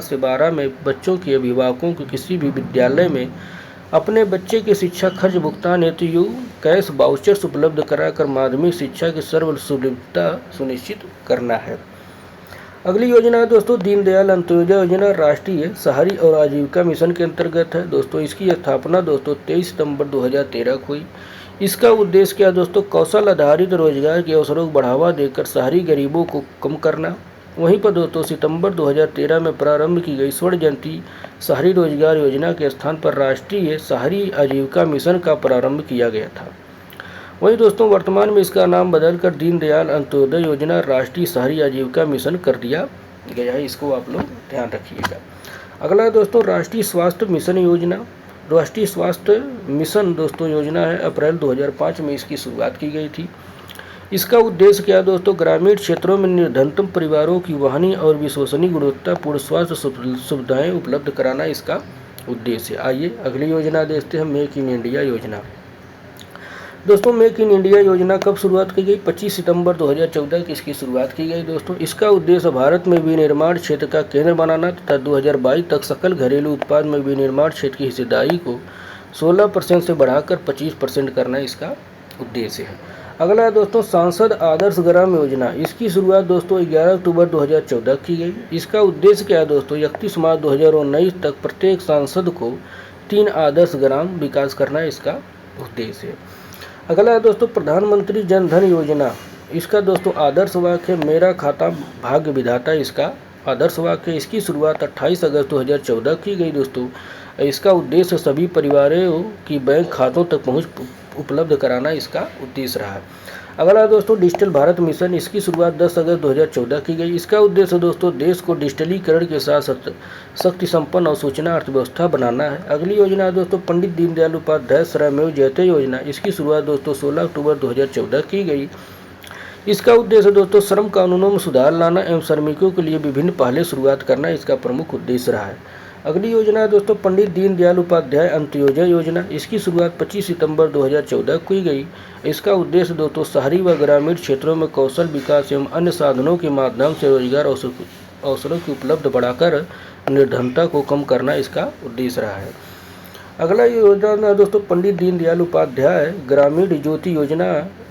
Speaker 1: से 12 में बच्चों के अभिभावकों को किसी भी विद्यालय में अपने बच्चे के शिक्षा खर्च भुगतान हेतु कैश वाउचर्स उपलब्ध कराकर माध्यमिक शिक्षा की सर्वसुलभता सुनिश्चित करना है। अगली योजना है दोस्तों दीनदयाल अंत्योदय योजना राष्ट्रीय शहरी और आजीविका मिशन के अंतर्गत है। दोस्तों इसकी स्थापना दोस्तों 23 सितंबर 2013 को हुई। इसका उद्देश्य क्या है दोस्तों? कौशल आधारित रोजगार के अवसरों को बढ़ावा देकर शहरी गरीबों को कम करना। वहीं पर दोस्तों सितंबर 2013 में प्रारंभ की गई स्वर्ण जयंती शहरी रोजगार योजना के स्थान पर राष्ट्रीय शहरी आजीविका मिशन का प्रारंभ किया गया था। वहीं दोस्तों वर्तमान में इसका नाम बदलकर दीनदयाल अंत्योदय योजना राष्ट्रीय शहरी आजीविका मिशन कर दिया गया है। इसको आप लोग ध्यान रखिएगा। अगला दोस्तों राष्ट्रीय स्वास्थ्य मिशन योजना। राष्ट्रीय स्वास्थ्य मिशन दोस्तों योजना है अप्रैल 2005 में इसकी शुरुआत की गई थी। इसका उद्देश्य क्या है दोस्तों? ग्रामीण क्षेत्रों में निर्धनतम परिवारों की वाहनी और विश्वसनीय गुणवत्तापूर्ण स्वास्थ्य सुविधाएं उपलब्ध कराना इसका उद्देश्य है। आइए अगली योजना देखते हैं मेक इन इंडिया योजना। दोस्तों मेक इन इंडिया योजना कब शुरुआत की गई? 25 सितंबर 2014 की इसकी शुरुआत की गई। दोस्तों इसका उद्देश्य भारत में विनिर्माण क्षेत्र का केंद्र बनाना तथा 2022 तक सकल घरेलू उत्पाद में विनिर्माण क्षेत्र की हिस्सेदारी को 16% से बढ़ाकर 25% करना इसका उद्देश्य है। अगला है दोस्तों सांसद आदर्श ग्राम योजना। इसकी शुरुआत दोस्तों 11 अक्टूबर 2014 की गई। इसका उद्देश्य क्या है दोस्तों? 31 मार्च 2019 तक प्रत्येक सांसद को 3 आदर्श ग्राम विकास करना इसका उद्देश्य है। अगला है दोस्तों प्रधानमंत्री जन धन योजना। इसका दोस्तों आदर्श वाक्य मेरा खाता भाग्य विधाता इसका आदर्श वाक्य। इसकी शुरुआत 28 अगस्त 2014 की गई। दोस्तों इसका उद्देश्य सभी परिवारों की बैंक खातों तक पहुंच उपलब्ध कराना इसका उद्देश्य रहा है। अगला दोस्तों डिजिटल भारत मिशन। इसकी शुरुआत 10 अगस्त 2014 की गई। इसका उद्देश्य दोस्तों देश को डिजिटलीकरण के साथ शक्ति संपन्न और सूचना अर्थव्यवस्था बनाना है। अगली योजना है दोस्तों पंडित दीनदयाल उपाध्याय श्रमेव जयते योजना। इसकी शुरुआत दोस्तों 16 अक्टूबर 2014 की गई। इसका उद्देश्य दोस्तों श्रम कानूनों में सुधार लाना एवं श्रमिकों के लिए विभिन्न पहले शुरुआत करना इसका प्रमुख उद्देश्य रहा है। अगली योजना है दोस्तों पंडित दीनदयाल उपाध्याय अंत्योदय योजना। इसकी शुरुआत 25 सितंबर 2014 को की गई। इसका उद्देश्य दोस्तों शहरी व ग्रामीण क्षेत्रों में कौशल विकास एवं अन्य साधनों के माध्यम से रोजगार अवसरों की उपलब्ध बढ़ाकर निर्धनता को कम करना इसका उद्देश्य रहा है। अगला योजना है दोस्तों पंडित दीनदयाल उपाध्याय ग्रामीण ज्योति योजना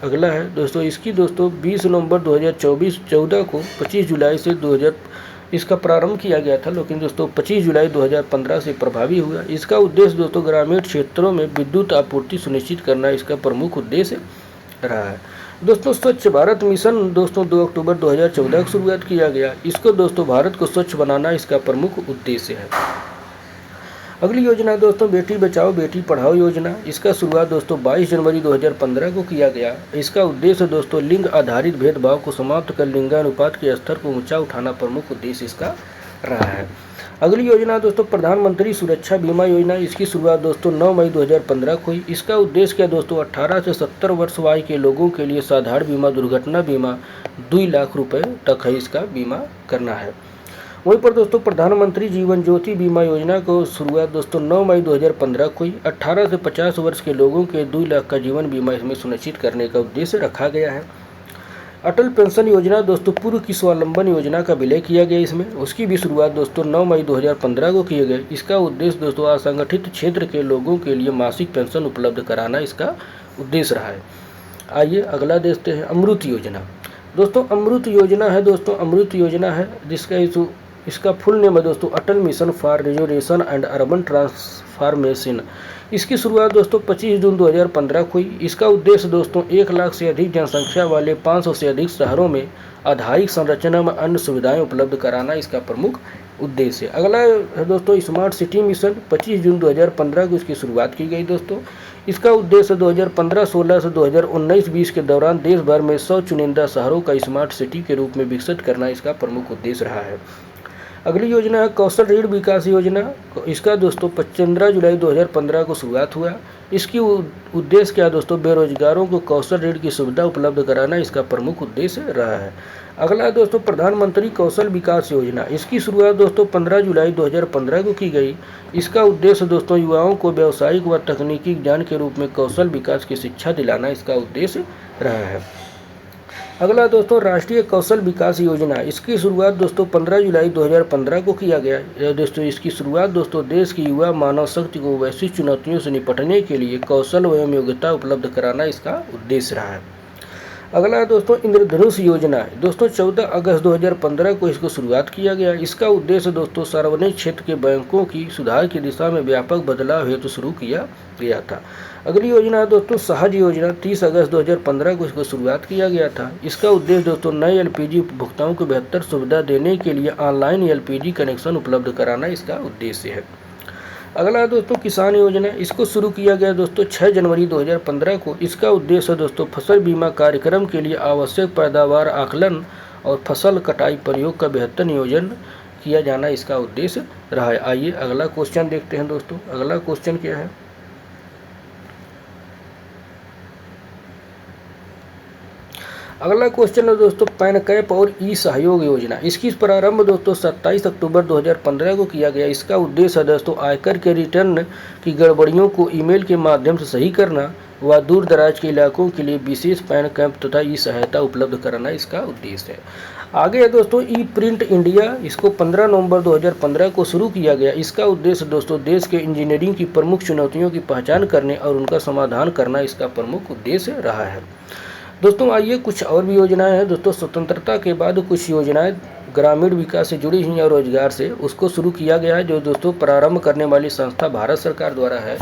Speaker 1: अगला है दोस्तों। इसकी दोस्तों 20 नवंबर 2014 को 25 जुलाई से 2000 इसका प्रारंभ किया गया था, लेकिन दोस्तों 25 जुलाई 2015 से प्रभावी हुआ। इसका उद्देश्य दोस्तों ग्रामीण क्षेत्रों में विद्युत आपूर्ति सुनिश्चित करना इसका प्रमुख उद्देश्य रहा है। दोस्तों स्वच्छ भारत मिशन दोस्तों 2 अक्टूबर 2014 को शुरुआत किया गया। इसको दोस्तों भारत को स्वच्छ बनाना इसका प्रमुख उद्देश्य है। अगली योजना दोस्तों बेटी बचाओ बेटी पढ़ाओ योजना। इसका शुरुआत दोस्तों 22 जनवरी 2015 को किया गया। इसका उद्देश्य दोस्तों लिंग आधारित भेदभाव को समाप्त कर लिंगानुपात के स्तर को ऊंचा उठाना प्रमुख उद्देश्य इसका रहा है। अगली योजना दोस्तों प्रधानमंत्री सुरक्षा बीमा योजना। इसकी शुरुआत दोस्तों 9 मई 2015 को हुई। इसका उद्देश्य क्या दोस्तों 18 से 70 वर्ष आयु के लोगों के लिए साधारण बीमा दुर्घटना बीमा 2 लाख रुपए तक है इसका बीमा करना है। वहीं पर दोस्तों प्रधानमंत्री जीवन ज्योति बीमा योजना को शुरुआत दोस्तों 9 मई 2015 को हुई। 18 से 50 वर्ष के लोगों के 2 लाख का जीवन बीमा इसमें सुनिश्चित करने का उद्देश्य रखा गया है। अटल पेंशन योजना दोस्तों पूर्व की स्वावलंबन योजना का विलय किया गया इसमें। उसकी भी शुरुआत दोस्तों 9 मई 2015 को किए गए। इसका उद्देश्य दोस्तों असंगठित क्षेत्र के लोगों के लिए मासिक पेंशन उपलब्ध कराना इसका उद्देश्य रहा है। आइए अगला देखते हैं अमृत योजना। दोस्तों अमृत योजना है दोस्तों अमृत योजना है जिसका इसका फुल नेम है दोस्तों Atal mission for reservation and urban transformation. इसकी शुरुआत दोस्तों 25 जून 2015 को हुई। इसका उद्देश्य दोस्तों 1 लाख से अधिक जनसंख्या वाले 500 से अधिक शहरों में आधारिक संरचना में अन्य सुविधाएं उपलब्ध कराना इसका प्रमुख उद्देश्य है। अगला है दोस्तों स्मार्ट सिटी मिशन। 25 जून 2015 को इसकी शुरुआत की गई दोस्तों। इसका उद्देश्य 2015-16 से 2019-20 के दौरान देश भर में 100 चुनिंदा शहरों का स्मार्ट सिटी के रूप में विकसित करना इसका प्रमुख उद्देश्य रहा है। अगली योजना है कौशल ऋण विकास योजना। इसका दोस्तों 15 जुलाई 2015 को शुरुआत हुआ। इसकी उद्देश्य क्या दोस्तों बेरोजगारों को कौशल ऋण की सुविधा उपलब्ध कराना इसका प्रमुख उद्देश्य रहा है। अगला है दोस्तों प्रधानमंत्री कौशल विकास योजना। इसकी शुरुआत दोस्तों 15 जुलाई 2015 को की गई। इसका उद्देश्य दोस्तों युवाओं को व्यावसायिक व तकनीकी ज्ञान के रूप में कौशल विकास की शिक्षा दिलाना इसका उद्देश्य रहा है। अगला दोस्तों राष्ट्रीय कौशल विकास योजना। इसकी शुरुआत दोस्तों 15 जुलाई 2015 को किया गया। दोस्तों इसकी शुरुआत दोस्तों देश की युवा मानव शक्ति को वैश्विक चुनौतियों से निपटने के लिए कौशल एवं योग्यता उपलब्ध कराना इसका उद्देश्य रहा है। अगला है दोस्तों इंद्रधनुष योजना है। दोस्तों 14 अगस्त 2015 को इसको शुरुआत किया गया। इसका उद्देश्य दोस्तों सार्वजनिक क्षेत्र के बैंकों की सुधार की दिशा में व्यापक बदलाव हेतु शुरू किया गया था। अगली योजना है दोस्तों सहज योजना। 30 अगस्त 2015 को इसको शुरुआत किया गया था। इसका उद्देश्य दोस्तों नए एलपीजी उपभोक्ताओं को बेहतर सुविधा देने के लिए ऑनलाइन एलपीजी कनेक्शन उपलब्ध कराना इसका उद्देश्य है। अगला है दोस्तों किसान योजना। इसको शुरू किया गया दोस्तों 6 जनवरी 2015 को। इसका उद्देश्य दोस्तों फसल बीमा कार्यक्रम के लिए आवश्यक पैदावार आकलन और फसल कटाई प्रयोग का बेहतर नियोजन किया जाना इसका उद्देश्य रहा है। आइए अगला क्वेश्चन देखते हैं दोस्तों। अगला क्वेश्चन क्या है? अगला क्वेश्चन है दोस्तों पैन कैप और ई सहयोग योजना। इसकी प्रारंभ दोस्तों 27 अक्टूबर 2015 को किया गया। इसका उद्देश्य है दोस्तों आयकर के रिटर्न की गड़बड़ियों को ईमेल के माध्यम से सही करना व दूर दराज के इलाकों के लिए विशेष पैन कैप तथा ई सहायता उपलब्ध कराना इसका उद्देश्य है। आगे है दोस्तों ई प्रिंट इंडिया। इसको 15 नवंबर 2015 को शुरू किया गया। इसका उद्देश्य दोस्तों देश के इंजीनियरिंग की प्रमुख चुनौतियों की पहचान करने और उनका समाधान करना इसका प्रमुख उद्देश्य रहा है। दोस्तों आइए कुछ और भी योजनाएं हैं दोस्तों। स्वतंत्रता के बाद कुछ योजनाएं ग्रामीण विकास से जुड़ी हुई और रोजगार से उसको शुरू किया गया है, जो दोस्तों प्रारंभ करने वाली संस्था भारत सरकार द्वारा है।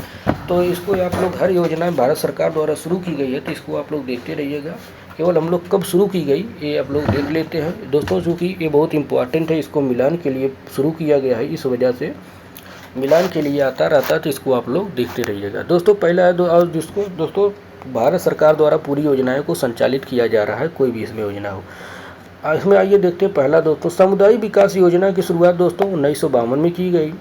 Speaker 1: तो इसको आप लोग हर योजना भारत सरकार द्वारा शुरू की गई है, तो इसको आप लोग देखते रहिएगा। केवल हम लोग कब शुरू की गई ये आप लोग देख लेते हैं दोस्तों, चूँकि ये बहुत इंपॉर्टेंट है। इसको मिलान के लिए शुरू किया गया है, इस वजह से मिलान के लिए आता रहता है, तो इसको आप लोग देखते रहिएगा दोस्तों। पहला है और जिसको दोस्तों भारत सरकार द्वारा पूरी योजनाओं को संचालित किया जा रहा है, कोई भी इसमें योजना हो। इसमें आइए देखते हैं पहला दोस्तों सामुदायिक विकास योजना की शुरुआत दोस्तों 1952 में की गई।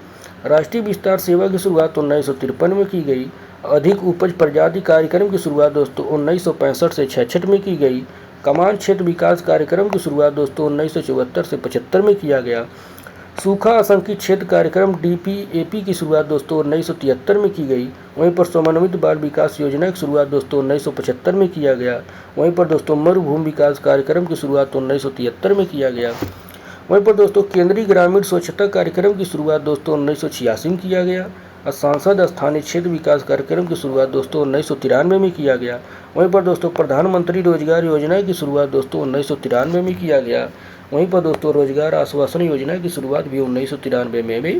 Speaker 1: राष्ट्रीय विस्तार सेवा की शुरुआत 1953 में की गई। अधिक उपज प्रजाति कार्यक्रम की शुरुआत दोस्तों 1965 से 66 में की गई। कमान क्षेत्र विकास कार्यक्रम की शुरुआत दोस्तों 1974 से 75 में किया गया। सूखा आशंकित क्षेत्र कार्यक्रम DPAP की शुरुआत दोस्तों 1973 में की गई। वहीं पर समन्वित बाल विकास योजना की शुरुआत दोस्तों 1975 में किया गया। वहीं पर दोस्तों मरुभूमि विकास कार्यक्रम की शुरुआत 1973 में किया गया। वहीं पर दोस्तों केंद्रीय ग्रामीण स्वच्छता कार्यक्रम की शुरुआत दोस्तों 1986 में किया गया। सांसद स्थानीय क्षेत्र विकास कार्यक्रम की शुरुआत दोस्तों 1993 में किया गया। वहीं पर दोस्तों प्रधानमंत्री रोजगार योजना की शुरुआत दोस्तों 1993 में किया गया। वहीं पर दोस्तों रोजगार आश्वासन योजना की शुरुआत भी 1993 में भी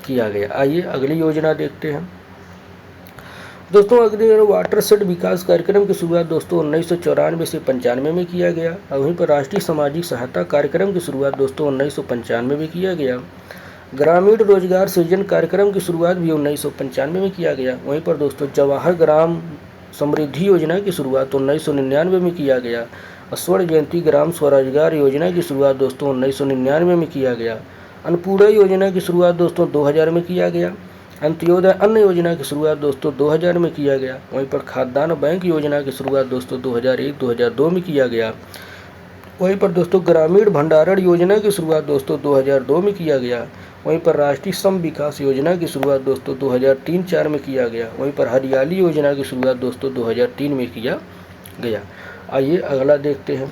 Speaker 1: किया गया। आइए अगली योजना देखते हैं दोस्तों। अगली वाटरशेड विकास कार्यक्रम की शुरुआत दोस्तों 1994 से 95 में किया गया। वहीं पर राष्ट्रीय सामाजिक सहायता कार्यक्रम की शुरुआत दोस्तों 1995 में किया गया। ग्रामीण रोजगार सृजन कार्यक्रम की शुरुआत भी 1995 में किया गया। वहीं पर दोस्तों जवाहर ग्राम समृद्धि योजना की शुरुआत 1999 में किया गया। स्वर्ण जयंती ग्राम स्वरोजगार योजना की शुरुआत दोस्तों 1999 में किया गया। अन्नपूर्णा योजना की शुरुआत दोस्तों 2000 में किया गया। अंत्योदय अन्न योजना की शुरुआत दोस्तों 2000 में किया गया। वहीं पर खाद्यान्न बैंक योजना की शुरुआत दोस्तों 2001-2002 में किया गया। वहीं पर दोस्तों ग्रामीण भंडारण योजना की शुरुआत दोस्तों 2002 में किया गया। वहीं पर राष्ट्रीय श्रम विकास योजना की शुरुआत दोस्तों 2003-04 में किया गया। वहीं पर हरियाली योजना की शुरुआत दोस्तों 2003 में किया गया। आइए अगला देखते हैं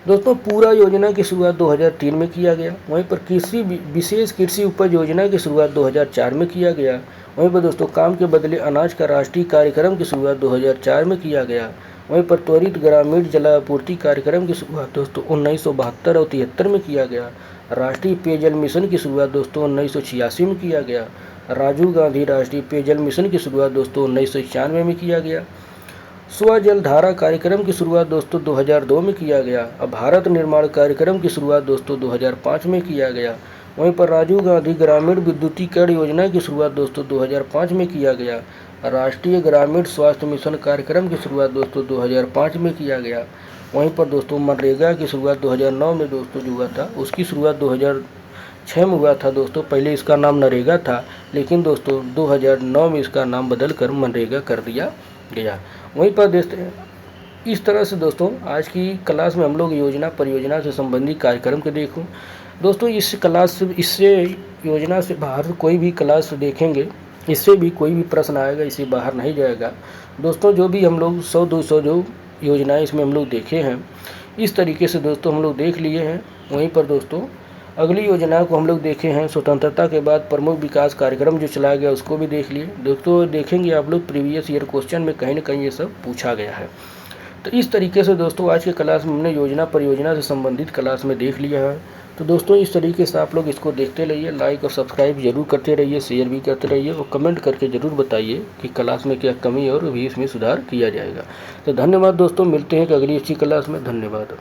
Speaker 1: दोस्तों। पूरा योजना की शुरुआत 2003 में किया गया। वहीं पर कृषि विशेष कृषि उपज योजना की शुरुआत 2004 में किया गया। वहीं पर दोस्तों काम के बदले अनाज का राष्ट्रीय कार्यक्रम की शुरुआत 2004 में किया गया। वहीं पर त्वरित ग्रामीण जलापूर्ति कार्यक्रम की शुरुआत दोस्तों 1972 और 73 में किया गया। राष्ट्रीय पेयजल मिशन की शुरुआत दोस्तों 1986 में किया गया। राजीव गांधी राष्ट्रीय पेयजल मिशन की शुरुआत दोस्तों 1991 में किया गया। स्वजल धारा कार्यक्रम की शुरुआत दोस्तों 2002 में किया गया। अब भारत निर्माण कार्यक्रम की शुरुआत दोस्तों 2005 में किया गया। वहीं पर राजीव गांधी ग्रामीण विद्युतीकरण योजना की शुरुआत दोस्तों 2005 में किया गया। राष्ट्रीय ग्रामीण स्वास्थ्य मिशन कार्यक्रम की शुरुआत दोस्तों 2005 में किया गया। वहीं पर दोस्तों मनरेगा की शुरुआत 2009 में दोस्तों जो हुआ था उसकी शुरुआत 2006 में हुआ था दोस्तों। पहले इसका नाम नरेगा था, लेकिन दोस्तों 2009 में इसका नाम बदल कर मनरेगा कर दिया गया। वहीं पर इस तरह से दोस्तों आज की क्लास में हम लोग योजना परियोजना से संबंधित कार्यक्रम के देखूं दोस्तों। इस क्लास से इससे योजना से बाहर कोई भी क्लास देखेंगे, इससे भी कोई भी प्रश्न आएगा, इससे बाहर नहीं जाएगा दोस्तों। जो भी हम लोग 100-200 जो योजनाएं इसमें हम लोग देखे हैं, इस तरीके से दोस्तों हम लोग देख लिए हैं। वहीं पर दोस्तों अगली योजना को हम लोग देखे हैं स्वतंत्रता के बाद प्रमुख विकास कार्यक्रम जो चलाया गया उसको भी देख लिए दोस्तों। देखेंगे आप लोग प्रीवियस ईयर क्वेश्चन में कहीं ना कहीं ये सब पूछा गया है। तो इस तरीके से दोस्तों आज के क्लास में हमने योजना परियोजना से संबंधित क्लास में देख लिया है। तो दोस्तों इस तरीके से आप लोग इसको देखते रहिए, लाइक और सब्सक्राइब जरूर करते रहिए, शेयर भी करते रहिए और कमेंट करके ज़रूर बताइए कि क्लास में क्या कमी है और भी इसमें सुधार किया जाएगा। तो धन्यवाद दोस्तों, मिलते हैं अगली अच्छी क्लास में। धन्यवाद।